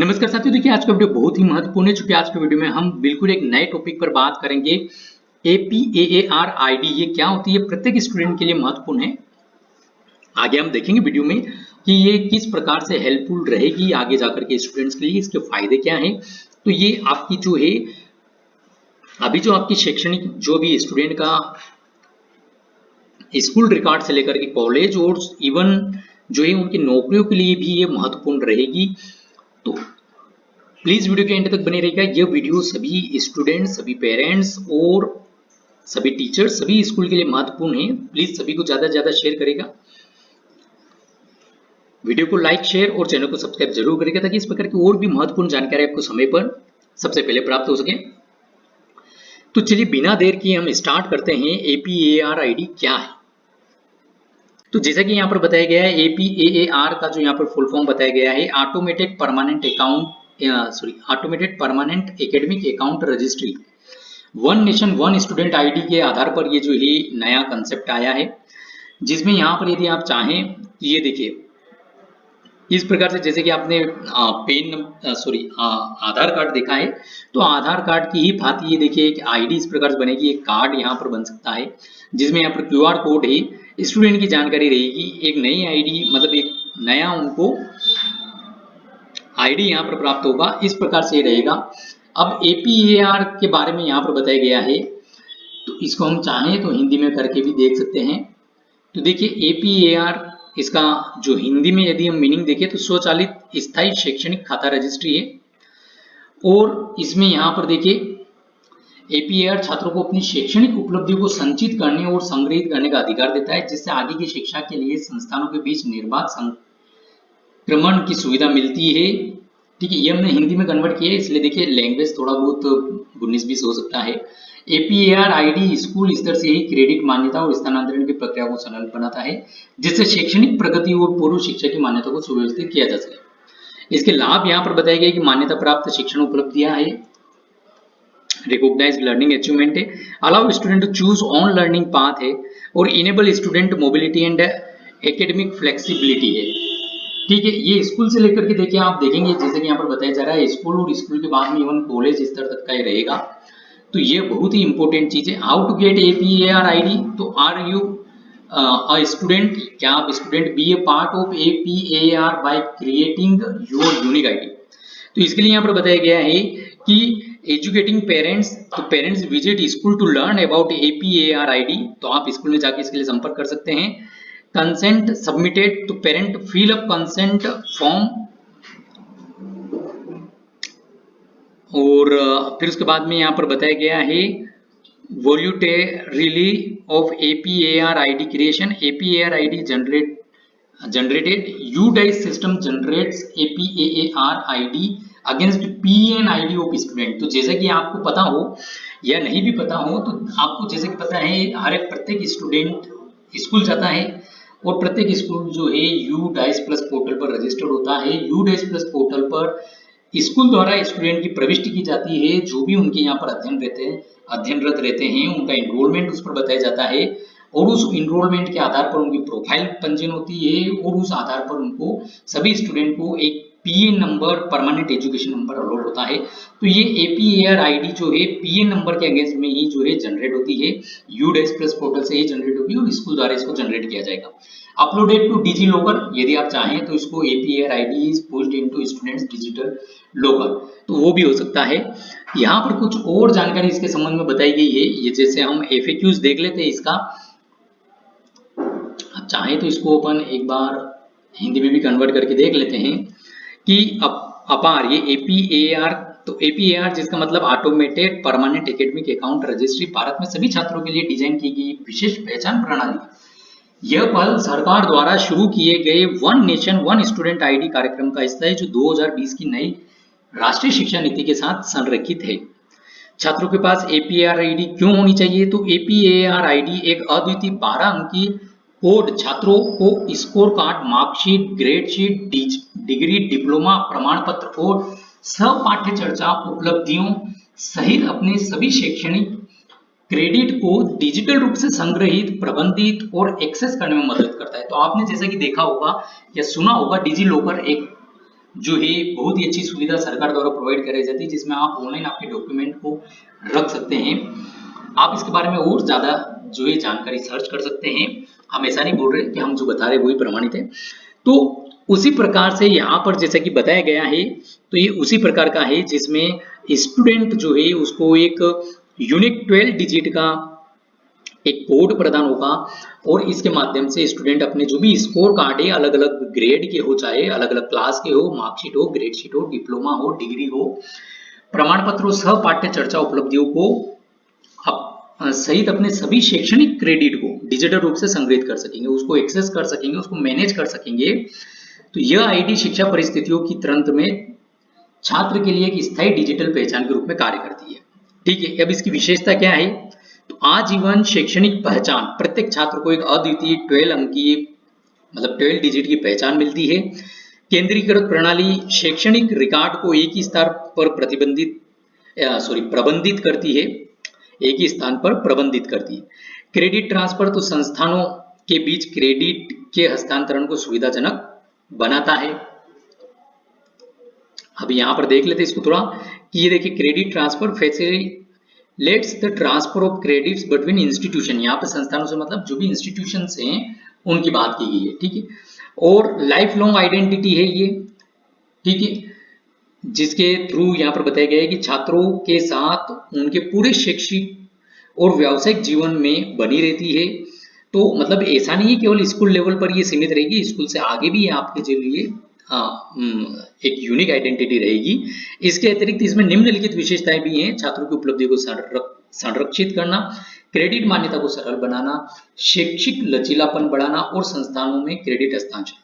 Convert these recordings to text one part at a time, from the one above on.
नमस्कार साथियों, देखिए आज का वीडियो बहुत ही महत्वपूर्ण है। चूंकि आज के वीडियो में हम बिल्कुल एक नए टॉपिक पर बात करेंगे। APAAR आईडी ये क्या होती है, प्रत्येक स्टूडेंट के लिए महत्वपूर्ण है। आगे हम देखेंगे वीडियो में कि ये किस प्रकार से हेल्पफुल रहेगी आगे जाकर के स्टूडेंट्स के लिए, इसके फायदे क्या हैं। तो ये आपकी जो है अभी जो आपकी शैक्षणिक जो भी स्टूडेंट का स्कूल रिकॉर्ड से लेकर के कॉलेज और इवन जो है उनकी नौकरियों के लिए भी ये महत्वपूर्ण रहेगी। तो प्लीज वीडियो के एंड तक बने रहिएगा। यह वीडियो सभी स्टूडेंट्स, सभी पेरेंट्स और सभी टीचर्स, सभी स्कूल के लिए महत्वपूर्ण है। प्लीज सभी को ज्यादा से ज्यादा शेयर करेगा, वीडियो को लाइक, शेयर और चैनल को सब्सक्राइब जरूर करेगा ताकि इस प्रकार की और भी महत्वपूर्ण जानकारी आपको समय पर सबसे पहले प्राप्त हो सके। तो चलिए बिना देर किए हम स्टार्ट करते हैं। APAAR आईडी क्या है। तो जैसा कि यहाँ पर बताया गया है, APAAR का जो यहाँ पर फुल फॉर्म बताया गया है, automated permanent academic account registry. One nation one student ID के आधार पर ये जो है नया कंसेप्ट आया है, जिसमें यहाँ पर यदि आप चाहें तो ये देखिए इस प्रकार से, जैसे कि आपने आधार कार्ड देखा है, तो आधार कार्ड की ही भांति ये देखिए एक आईडी इस प्रकार से बनेगी। एक कार्ड यहाँ पर बन सकता है जिसमें यहाँ पर QR कोड है, स्टूडेंट की जानकारी रहेगी। एक नई आईडी मतलब एक नया उनको आईडी यहाँ पर प्राप्त होगा, इस प्रकार से रहेगा। अब APAAR के बारे में यहाँ पर बताया गया है, तो इसको हम चाहें तो हिंदी में करके भी देख सकते हैं। तो देखिए APAAR, इसका जो हिंदी में यदि हम मीनिंग देखें तो स्वचालित स्थायी शैक्षणिक खाता रजिस्ट्री है। और इसमें यहाँ पर देखिए APAAR छात्रों को अपनी शैक्षणिक उपलब्धियों को संचित करने और संग्रहित करने का अधिकार देता है, जिससे आगे की शिक्षा के लिए संस्थानों के बीच निर्बाध संक्रमण की सुविधा मिलती है। ठीक है, ये हमने हिंदी में कन्वर्ट किया है, इसलिए देखिए लैंग्वेज थोड़ा बहुत 19-20 हो सकता है। APAAR आईडी स्कूल स्तर से ही क्रेडिट मान्यता और स्थानांतरण की प्रक्रिया को सरल बनाता है, जिससे शैक्षणिक प्रगति और पूर्व शिक्षा की मान्यता को सुव्यवस्थित किया जा सके। इसके लाभ यहाँ पर बताया गया कि मान्यता प्राप्त शिक्षण उपलब्धियां है, रिकॉग्नाइज्ड लर्निंग अचीवमेंट है, allow student to choose on learning path है, और enable student mobility and academic flexibility है। ठीक है, ये स्कूल से लेकर के देखिए आप देखेंगे, जैसे कि यहाँ पर बताया जा रहा है स्कूल और स्कूल के बाद में इवन कॉलेज स्तर तक का ही रहेगा। तो ये बहुत ही इंपॉर्टेंट चीज है। How to get APAAR ID, तो आर यू अ स्टूडेंट, क्या आप student, be a part of APAAR by creating your unique ID. तो इसके लिए यहाँ पर बताया गया है कि एजुकेटिंग पेरेंट्स, तो parents visit school to learn about APAAR ID, तो आप स्कूल में जाके इसके लिए संपर्क कर सकते हैं। कंसेंट सबमिटेड, तो parent fill up consent form, और फिर उसके बाद में यहाँ पर बताया गया है voluntarily of APAAR ID creation. APAAR ID generated UDICE system generates APAAR ID against PN ID of student. तो जैसे कि आपको पता हो या नहीं भी पता हो, तो आपको जैसे कि पता है हर एक प्रत्येक स्टूडेंट स्कूल जाता है और प्रत्येक स्कूल जो है UDICE प्लस पोर्टल पर रजिस्टर्ड होता है। UDICE प्लस पोर्टल पर स्कूल द्वारा स्टूडेंट की प्रविष्टि की जाती है, जो भी उनके यहाँ पर अध्ययनरत रहते हैं उनका एनरोलमेंट उस पर बताया जाता है, और उस इनरोलमेंट के आधार पर उनकी प्रोफाइल पंजीयन होती है, और उस आधार पर उनको सभी स्टूडेंट को एक PN number, permanent education number allot होता है। तो ये APAAR आईडी जो है PN नंबर के अगेंस्ट में ही जो है जनरेट होती है, UDICE प्लस पोर्टल से ही जनरेट होगी और स्कूल द्वारा इसको जनरेट किया जाएगा। अपलोडेड टू डिजी लॉकर, यदि आप चाहें तो इसको APAAR ID is pushed into students digital locker, तो वो भी हो सकता है। यहाँ पर कुछ और जानकारी इसके संबंध में बताई गई है, ये जैसे हम FAQs देख लेते हैं इसका, आप चाहें तो इसको अपन एक बार हिंदी में भी कन्वर्ट करके देख लेते हैं कि अपार ये APAAR, तो APAAR जिसका मतलब automated permanent academic account registry, Bharat में सभी छात्रों के लिए डिजाइन की गई विशेष पहचान प्रणाली। यह पहल सरकार द्वारा शुरू किए गए one nation one student ID कार्यक्रम का हिस्सा है, जो 2020 की नई राष्ट्रीय शिक्षा नीति के साथ संरेखित है। छात्रों के पास APAAR आईडी क्यों होनी चाहिए, तो APAAR आईडी एक अद्वितीय 12 अंकीय कोड छात्रों को score card, marksheet, grade sheet, degree, diploma, प्रमाण पत्र और सहपाठ्य चर्चा उपलब्धियों सहित अपने सभी शैक्षणिक क्रेडिट को डिजिटल रूप से संग्रहित, प्रबंधित और एक्सेस करने में मदद करता है। तो आपने जैसा कि देखा होगा या सुना होगा, डिजी लॉकर एक जो है बहुत ही अच्छी सुविधा सरकार द्वारा प्रोवाइड कराई जाती है, जिसमें आप ऑनलाइन आपके डॉक्यूमेंट को रख सकते हैं। आप इसके बारे में और ज़्यादा जो है जानकारी सर्च कर सकते हैं। हम ऐसा नहीं बोल रहे कि हम जो बता रहे वही प्रमाणित है। तो उसी प्रकार से यहाँ पर जैसा कि बताया गया है, तो ये उसी प्रकार का है जिसमें स्टूडेंट जो है उसको एक यूनिक 12 डिजिट का एक कोड प्रदान होगा और इसके माध्यम से स्टूडेंट अपने जो भी स्कोर कार्ड है अलग अलग ग्रेड के हो, चाहे अलग अलग क्लास के हो, मार्कशीट हो, ग्रेड शीट हो, डिप्लोमा हो, डिग्री हो, प्रमाण पत्रों सह पाठ्य चर्चा उपलब्धियों को सहित अपने सभी शैक्षणिक क्रेडिट को डिजिटल रूप से संग्रहित कर सकेंगे, उसको एक्सेस कर सकेंगे, उसको मैनेज कर सकेंगे। तो यह आईडी शिक्षा परिस्थितियों की तुरंत में छात्र के लिए एक स्थायी डिजिटल पहचान के रूप में कार्य करती है। ठीक है, अब इसकी विशेषता क्या है? तो आजीवन शैक्षणिक पहचान, प्रत्येक छात्र को एक अद्वितीय 12 अंकीय मतलब 12 डिजिट की पहचान मिलती है। केंद्रीकृत प्रणाली शैक्षणिक रिकॉर्ड को एक ही स्तर पर प्रबंधित करती है, एक ही स्थान पर प्रबंधित करती है। क्रेडिट ट्रांसफर तो संस्थानों के बीच क्रेडिट के हस्तांतरण को सुविधाजनक बनाता है। अब यहां पर देख लेते हैं इसको थोड़ा कि ये देखिए credit transfer facilitates the transfer of credits between institution. यहाँ पे संस्थानों से मतलब जो भी इंस्टीट्यूशन हैं उनकी बात की गई है। ठीक है, और लाइफ लॉन्ग आइडेंटिटी है ये। ठीक है, जिसके थ्रू यहाँ पर बताया गया है कि छात्रों के साथ उनके पूरे शैक्षिक और व्यावसायिक जीवन में बनी रहती है। तो मतलब ऐसा नहीं है केवल स्कूल लेवल पर ये सीमित रहेगी, स्कूल से आगे भी आपके जो लिए एक यूनिक आइडेंटिटी रहेगी। इसके अतिरिक्त इसमें निम्नलिखित विशेषताएं भी हैं: छात्रों की उपलब्धि को संरक्षित करना, क्रेडिट मान्यता को सरल बनाना, शैक्षिक लचीलापन बढ़ाना और संस्थानों में क्रेडिट हस्तांतरण।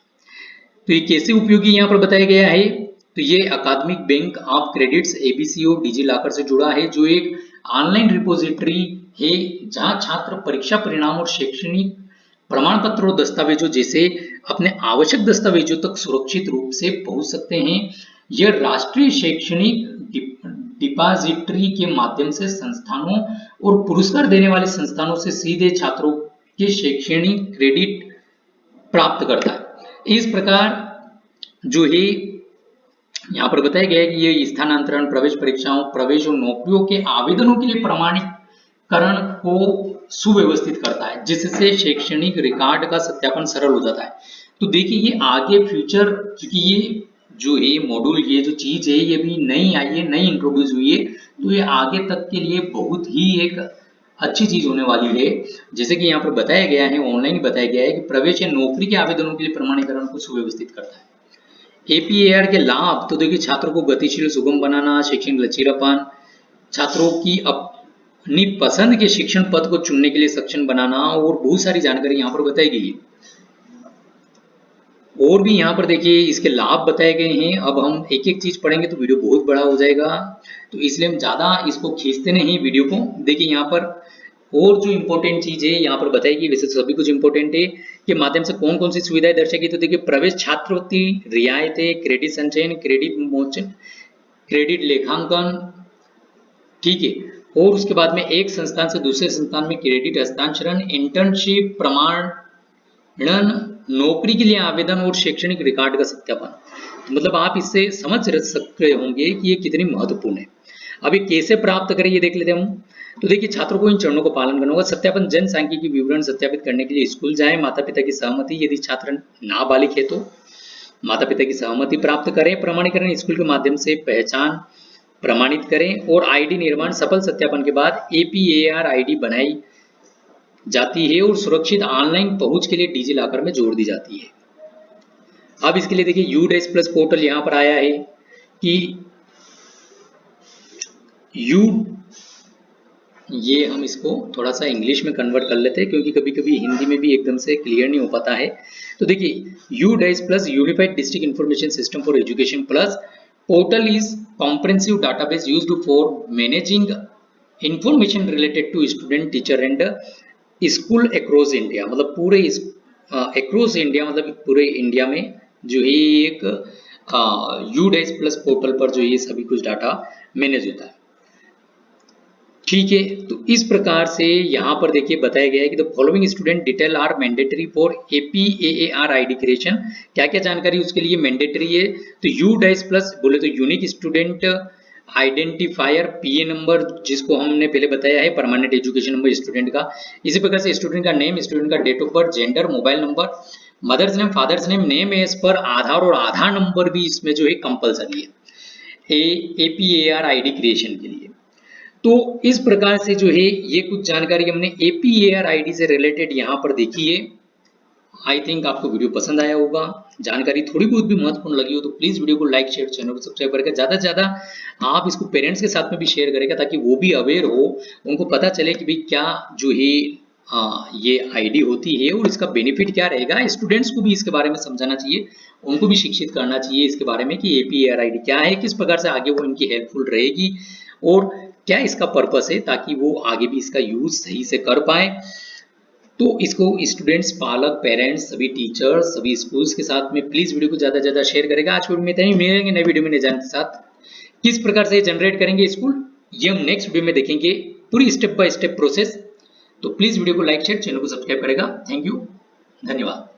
तो ये कैसे उपयोगी यहाँ पर बताया गया है? तो ये अकादमिक बैंक ऑफ क्रेडिट्स एबीसीओ डिजी लॉकर से जुड़ा है, जो एक ऑनलाइन रिपोजिटरी है जहां छात्र परीक्षा परिणाम और शैक्षणिक प्रमाण पत्र और दस्तावेजों जैसे अपने आवश्यक दस्तावेजों तक सुरक्षित रूप से पहुंच सकते हैं। यह राष्ट्रीय शैक्षणिक डिपॉजिटरी के माध्यम से संस्थानों और पुरस्कार देने वाले संस्थानों से सीधे छात्रों के शैक्षणिक क्रेडिट प्राप्त करता है। इस प्रकार जो है यहाँ पर बताया गया है कि ये स्थानांतरण, प्रवेश परीक्षाओं, प्रवेश और नौकरियों के आवेदनों के लिए प्रमाणीकरण को सुव्यवस्थित करता है, जिससे शैक्षणिक रिकॉर्ड का सत्यापन सरल हो जाता है। तो देखिए ये आगे फ्यूचर, क्योंकि ये जो है मॉड्यूल, ये जो चीज है ये भी नई आई है, नई इंट्रोड्यूस हुई है, तो ये आगे तक के लिए बहुत ही एक अच्छी चीज होने वाली है। जैसे कि यहाँ पर बताया गया है, ऑनलाइन बताया गया है कि प्रवेश या नौकरी के आवेदनों के लिए प्रमाणीकरण को सुव्यवस्थित करता है। एपीएआर के लाभ तो देखिए छात्रों को गतिशील सुगम बनाना, शैक्षणिक लचीलापन, छात्रों की अपनी पसंद के शिक्षण पद को चुनने के लिए सक्षम बनाना और बहुत सारी जानकारी यहाँ पर बताई गई है। और भी यहाँ पर देखिए इसके लाभ बताए गए हैं। अब हम एक एक चीज पढ़ेंगे तो वीडियो बहुत बड़ा हो जाएगा, तो इसलिए हम ज्यादा इसको खींचते नहीं वीडियो को। देखिए यहाँ पर और जो इंपॉर्टेंट चीज है यहाँ पर बताएगी, वैसे सभी कुछ इंपॉर्टेंट है, के माध्यम से कौन कौन सी सुविधाएं दर्शाएगी। तो देखिए प्रवेश छात्रवृत्ति, रियायतें, क्रेडिट संचयन, क्रेडिट मोचन, क्रेडिट लेखांकन। ठीक है, और उसके बाद में एक संस्थान से दूसरे संस्थान में क्रेडिट हस्तांतरण, इंटर्नशिप, प्रमाणन, नौकरी के लिए आवेदन और शैक्षणिक रिकॉर्ड का सत्यापन। मतलब आप इससे समझ सकते होंगे कि ये कितनी महत्वपूर्ण है। अब ये कैसे प्राप्त करें ये देख लेते हैं हम। तो देखिए छात्रों को इन चरणों का पालन करना होगा। सत्यापन, जन सांख्यिकी विवरण सत्यापित करने के लिए स्कूल जाएं, माता पिता की सहमति, यदि छात्र नाबालिग है तो माता पिता की सहमति प्राप्त करें। प्रमाणीकरण, स्कूल के माध्यम से पहचान प्रमाणित करें और आईडी निर्माण, सफल सत्यापन के बाद एपीएआर आईडी बनाई जाती है और सुरक्षित ऑनलाइन पहुंच के लिए डिजी लॉकर में जोड़ दी जाती है। अब इसके लिए देखिए यूडेस प्लस पोर्टल यहाँ पर आया है कि ये हम इसको थोड़ा सा इंग्लिश में कन्वर्ट कर लेते हैं, क्योंकि कभी कभी हिंदी में भी एकदम से क्लियर नहीं हो पाता है। तो देखिए UDISE plus unified district information system for education plus portal is comprehensive database used for managing information related to student, teacher and school across India. मतलब पूरे अक्रॉस इंडिया, मतलब पूरे इंडिया में जो है एक यूडेस प्लस पोर्टल पर जो ये सभी कुछ डाटा मैनेज होता है। ठीक है, तो इस प्रकार से यहाँ पर देखिए बताया गया है कि the following student detail are mandatory for APAAR ID creation. क्या क्या जानकारी उसके लिए मैंडेटरी है, तो यू डैश प्लस बोले तो unique student identifier PA number, जिसको हमने पहले बताया है परमानेंट एजुकेशन नंबर स्टूडेंट का। इसी प्रकार से स्टूडेंट का नेम, स्टूडेंट का date of birth, gender, mobile number, mother's name, father's name, name as पर आधार, और आधार नंबर भी इसमें जो है कंपलसरी है APAR आईडी क्रिएशन के लिए। तो इस प्रकार से जो है ये कुछ जानकारी हमने APAR आईडी से रिलेटेड यहाँ पर देखी है। आई थिंक आपको वीडियो पसंद आया होगा, जानकारी थोड़ी बहुत भी महत्वपूर्ण लगी हो तो प्लीज वीडियो को लाइक शेयर, चैनल को सब्सक्राइब करके ज्यादा से ज्यादा आप इसको पेरेंट्स के साथ में भी शेयर करेगा, ताकि वो भी अवेयर हो, उनको पता चले कि भाई क्या जो है ये आईडी होती है और इसका बेनिफिट क्या रहेगा। स्टूडेंट्स को भी इसके बारे में समझाना चाहिए, उनको भी शिक्षित करना चाहिए इसके बारे में कि APAR आईडी क्या है, किस प्रकार से आगे वो इनकी हेल्पफुल रहेगी और क्या इसका पर्पस है, ताकि वो आगे भी इसका यूज सही से कर पाए। तो इसको स्टूडेंट्स, पालक, पेरेंट्स, सभी टीचर्स, सभी स्कूल्स के साथ में प्लीज वीडियो को ज्यादा से ज्यादा शेयर करेगा। आज वीडियो में इतना ही, मिलेंगे नए वीडियो में नए जानने के साथ। किस प्रकार से जनरेट करेंगे स्कूल, ये हम नेक्स्ट वीडियो में देखेंगे, पूरी स्टेप बाय स्टेप प्रोसेस। तो प्लीज वीडियो को लाइक शेयर, चैनल को सब्सक्राइब करेगा। थैंक यू, धन्यवाद।